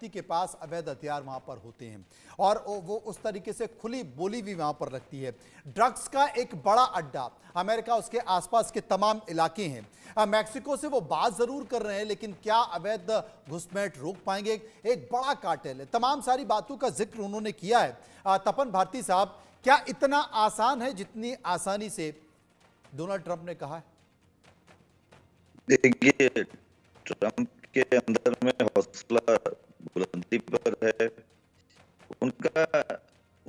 व्यक्ति के पास अवैध हथियार वहां पर होते हैं और वो उस तरीके से खुली बोली भी वहां पर रखती है। ड्रग्स का एक बड़ा अड्डा अमेरिका, उसके आसपास के तमाम इलाके हैं। मैक्सिको से वो बात जरूर कर रहे हैं, लेकिन क्या अवैध घुसपैठ रोक पाएंगे? एक बड़ा कार्टेल है। तमाम सारी बातों का जिक्र उन्होंने किया है। तपन भारती साहब, क्या इतना आसान है जितनी आसानी से डोनाल्ड ट्रंप ने कहा है? देखिए, ट्रंप के अंदर में हौसला बुलंदी पर है। उनका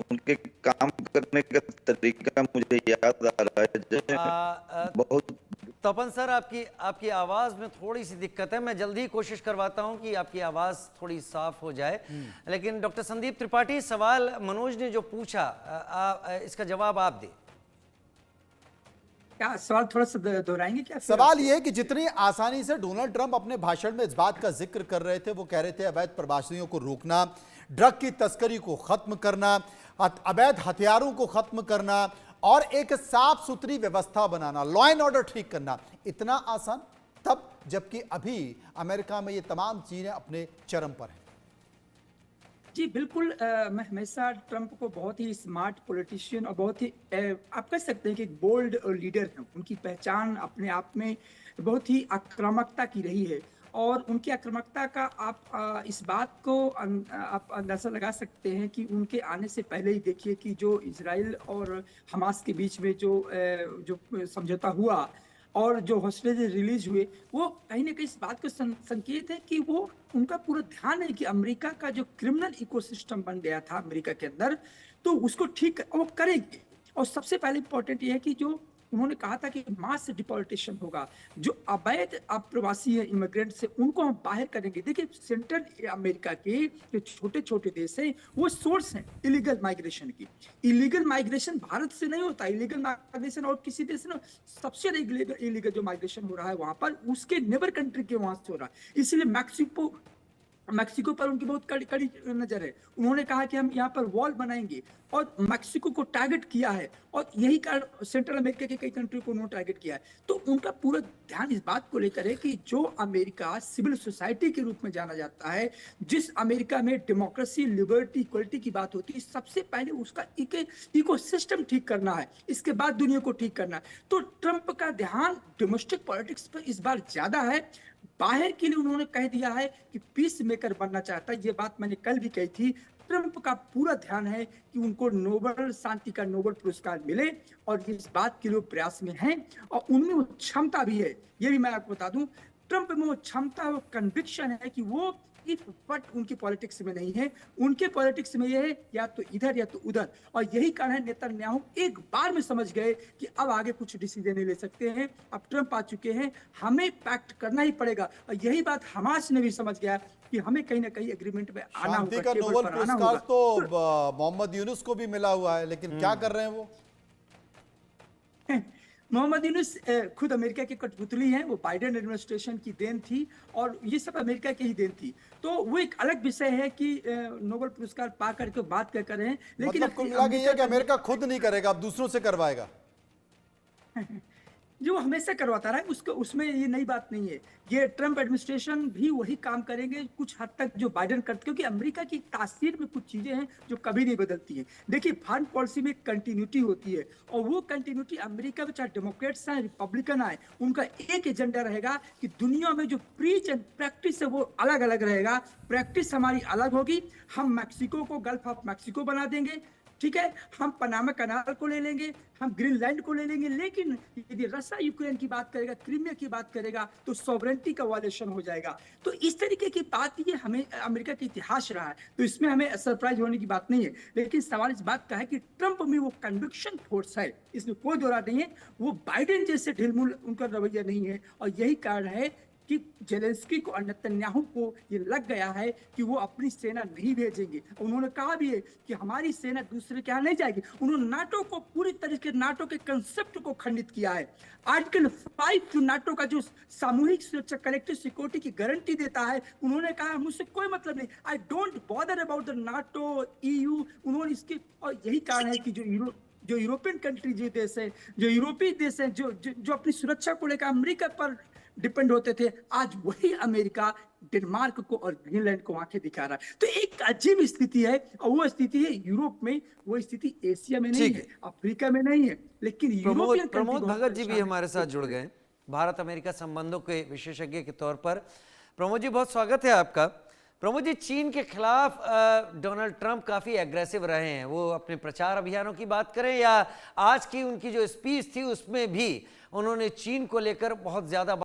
उनके काम करने का तरीका मुझे याद आ रहा है जैसे बहुत। तपन सर, आपकी आवाज में थोड़ी सी दिक्कत है। मैं जल्दी ही कोशिश करवाता हूं कि आपकी आवाज थोड़ी साफ हो जाए। लेकिन डॉक्टर संदीप त्रिपाठी, सवाल मनोज ने जो पूछा, इसका जवाब आप दें। क्या सवाल थोड़ा सा दोहराएंगे क्या? सवाल यह है कि जितनी आसानी से डोनाल्ड ट्रंप अपने भाषण में इस बात का जिक्र कर रहे थे, वो कह रहे थे अवैध प्रवासियों को रोकना, ड्रग की तस्करी को खत्म करना, अवैध हथियारों को खत्म करना और एक साफ सुथरी व्यवस्था बनाना, लॉ एंड ऑर्डर ठीक करना, इतना आसान तब, जबकि अभी अमेरिका में ये तमाम चीजें अपने चरम पर हैं। जी बिल्कुल। मैं हमेशा ट्रंप को बहुत ही स्मार्ट पॉलिटिशियन और बहुत ही आप कह सकते हैं कि एक बोल्ड लीडर हैं। उनकी पहचान अपने आप में बहुत ही आक्रामकता की रही है और उनकी आक्रामकता का आप इस बात को आप अंदाजा लगा सकते हैं कि उनके आने से पहले ही देखिए कि जो इजराइल और हमास के बीच में जो समझौता हुआ और जो हॉस्टेज रिलीज हुए, वो कहीं ना कहीं इस बात का संकेत है कि वो उनका पूरा ध्यान है कि अमेरिका का जो क्रिमिनल इकोसिस्टम बन गया था अमेरिका के अंदर, तो उसको ठीक वो करेंगे। और सबसे पहले इंपॉर्टेंट ये है कि जो उन्होंने कहा था कि मास डिपोर्टेशन होगा, जो अवैध प्रवासी है इमिग्रेंट से, उनको हम बाहर करेंगे। देखिए, सेंट्रल अमेरिका के जो छोटे छोटे देश हैं वो सोर्स हैं इलीगल माइग्रेशन की। इलीगल माइग्रेशन भारत से नहीं होता, इलीगल माइग्रेशन और किसी देश से सबसे इलीगल जो माइग्रेशन हो रहा है वहां पर, उसके नेबर कंट्री के वहां से हो रहा है। इसलिए मैक्सिको पर उनकी बहुत कड़ी नजर है। उन्होंने कहा कि हम यहाँ पर वॉल बनाएंगे और मैक्सिको को टारगेट किया है और यही कारण सेंट्रल अमेरिका के कई कंट्री को उन्होंने टारगेट किया है। तो उनका पूरा ध्यान इस बात को लेकर है कि जो अमेरिका सिविल सोसाइटी के रूप में जाना जाता है, जिस अमेरिका में डेमोक्रेसी, लिबर्टी, इक्वलिटी की बात होती है, सबसे पहले उसका इकोसिस्टम ठीक करना है, इसके बाद दुनिया को ठीक करना है। तो ट्रंप का ध्यान डोमेस्टिक पॉलिटिक्स पर इस बार ज्यादा है। बाहर के लिए उन्होंने कह दिया है कि पीस मेकर बनना चाहता है। ये बात मैंने कल भी कही थी। ट्रंप का पूरा ध्यान है कि उनको नोबेल शांति का नोबेल पुरस्कार मिले और इस बात के लिए प्रयास में हैं और उनमें वो क्षमता भी है। ये भी मैं आपको बता दूं, ट्रंप में वो क्षमता, वो कन्विक्शन है कि वो बट उनकी पॉलिटिक्स में नहीं है। उनके पॉलिटिक्स में ये है या तो इधर या तो उधर। और यही कारण है नेतन्याहू एक बार में समझ गए कि अब आगे कुछ डिसीजन नहीं ले सकते हैं। अब ट्रंप आ चुके हैं, हमें पैक्ट करना ही पड़ेगा। और यही बात हमास ने भी समझ गया कि हमें कहीं ना कहीं एग्रीमेंट में आना होगा। शांति का नोबेल पुरस्कार तो मोहम्मद यूनुस को भी मिला हुआ है, लेकिन क्या कर रहे हैं वो? मोहम्मद यूनुस खुद अमेरिका के कठपुतली हैं। वो बाइडेन एडमिनिस्ट्रेशन की देन थी और ये सब अमेरिका की ही देन थी। तो वो एक अलग विषय है कि नोबेल पुरस्कार पा करके बात कर रहे हैं, लेकिन मतलब कुल मिला के ये कि अमेरिका खुद नहीं करेगा, अब दूसरों से करवाएगा। जो हमेशा करवाता रहा है, उसको उसमें ये नई बात नहीं है। ये ट्रंप एडमिनिस्ट्रेशन भी वही काम करेंगे कुछ हद तक जो बाइडेन करते, क्योंकि अमेरिका की तासीर में कुछ चीजें हैं जो कभी नहीं बदलती हैं। देखिए, फॉरेन पॉलिसी में कंटिन्यूटी होती है और वो कंटिन्यूटी अमेरिका में चाहे डेमोक्रेट्स आए, रिपब्लिकन आए, उनका एक एजेंडा रहेगा कि दुनिया में जो प्रीच एंड प्रैक्टिस है वो अलग अलग रहेगा। प्रैक्टिस हमारी अलग होगी। हम मैक्सिको को गल्फ ऑफ मैक्सिको बना देंगे, ठीक है, हम पनामा कनाल को ले लेंगे, हम ग्रीनलैंड को ले लेंगे, लेकिन यदि रशिया यूक्रेन की बात करेगा, क्रीमिया की बात करेगा, तो सॉवरेंटी का वायलेशन हो जाएगा। तो इस तरीके की बात ये हमें अमेरिका का इतिहास रहा है, तो इसमें हमें सरप्राइज होने की बात नहीं है। लेकिन सवाल इस बात का है कि ट्रंप में वो कन्विक्शन फोर्स है, इसमें कोई दो राय नहीं है। वो बाइडेन जैसे ढिलमुल उनका रवैया नहीं है और यही कारण है कि जेलेंस्की को और नेतन्याहू को ये लग गया है कि वो अपनी सेना नहीं भेजेंगे। उन्होंने कहा भी है कि हमारी सेना दूसरे के यहाँ नहीं जाएगी। उन्होंने नाटो को पूरी तरीके से, नाटो के कंसेप्ट को खंडित किया है। आर्टिकल 5 जो नाटो का जो सामूहिक सुरक्षा, कलेक्टिव सिक्योरिटी की गारंटी देता है, उन्होंने कहा मुझसे कोई मतलब नहीं, I don't bother about the NATO, EU। उन्होंने इसके, और यही कारण है कि जो यूरोपियन कंट्री, जो देश है, जो यूरोपीय देश है, जो अपनी सुरक्षा को लेकर अमेरिका पर डिपेंड होते थे, आज वही अमेरिका डेनमार्क को और ग्रीनलैंड को आंखें दिखा रहा है। तो एक अजीब स्थिति है, और वो स्थिति है यूरोप में, वो स्थिति एशिया में नहीं ठीक है, अफ्रीका में नहीं है, लेकिन यूरोपियन प्रमोद कंट्री बहुत भगत जी भी परेशान है। हमारे साथ जुड़ गए, भारत अमेरिका संबंधों के विशेषज्ञ के तौर पर। प्रमोद जी, बहुत स्वागत है आपका। प्रमोद जी, चीन के खिलाफ डोनाल्ड ट्रंप काफी एग्रेसिव रहे हैं, वो अपने प्रचार अभियानों की बात करें या आज की उनकी जो स्पीच थी उसमें भी उन्होंने चीन को लेकर बहुत ज्यादा